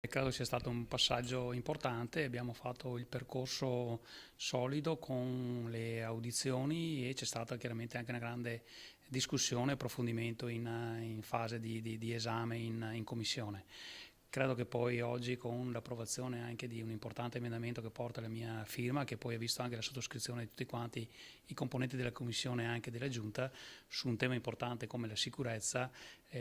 Credo sia stato un passaggio importante, abbiamo fatto il percorso solido con le audizioni e c'è stata chiaramente anche una grande discussione e approfondimento in fase di esame in commissione. Credo che poi oggi con l'approvazione anche di un importante emendamento che porta la mia firma, che poi ha visto anche la sottoscrizione di tutti quanti i componenti della Commissione e anche della Giunta, su un tema importante come la sicurezza,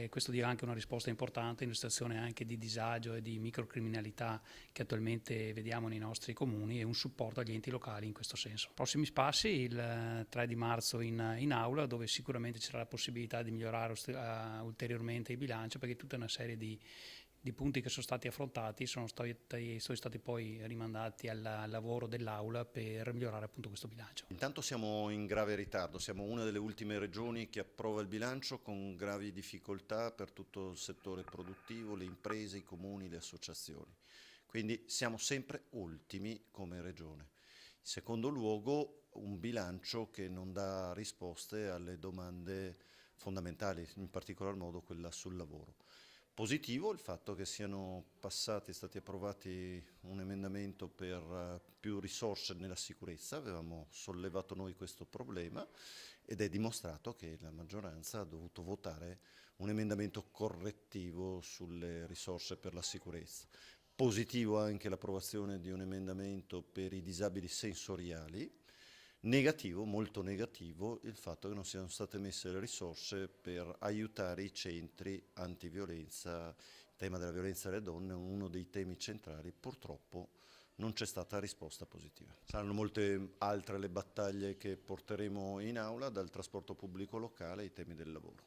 questo dia anche una risposta importante in una situazione anche di disagio e di microcriminalità che attualmente vediamo nei nostri comuni e un supporto agli enti locali in questo senso. Prossimi passi il 3 di marzo in aula, dove sicuramente ci sarà la possibilità di migliorare ulteriormente il bilancio, perché tutta una serie di punti che sono stati affrontati sono stati poi rimandati al lavoro dell'Aula per migliorare appunto questo bilancio. Intanto siamo in grave ritardo, siamo una delle ultime regioni che approva il bilancio con gravi difficoltà per tutto il settore produttivo, le imprese, i comuni, le associazioni. Quindi siamo sempre ultimi come regione. In secondo luogo, un bilancio che non dà risposte alle domande fondamentali, in particolar modo quella sul lavoro. Positivo il fatto che siano stati approvati un emendamento per più risorse nella sicurezza, avevamo sollevato noi questo problema ed è dimostrato che la maggioranza ha dovuto votare un emendamento correttivo sulle risorse per la sicurezza. Positivo anche l'approvazione di un emendamento per i disabili sensoriali. Negativo, molto negativo, il fatto che non siano state messe le risorse per aiutare i centri antiviolenza. Il tema della violenza alle donne è uno dei temi centrali, purtroppo non c'è stata risposta positiva. Saranno molte altre le battaglie che porteremo in aula, dal trasporto pubblico locale ai temi del lavoro.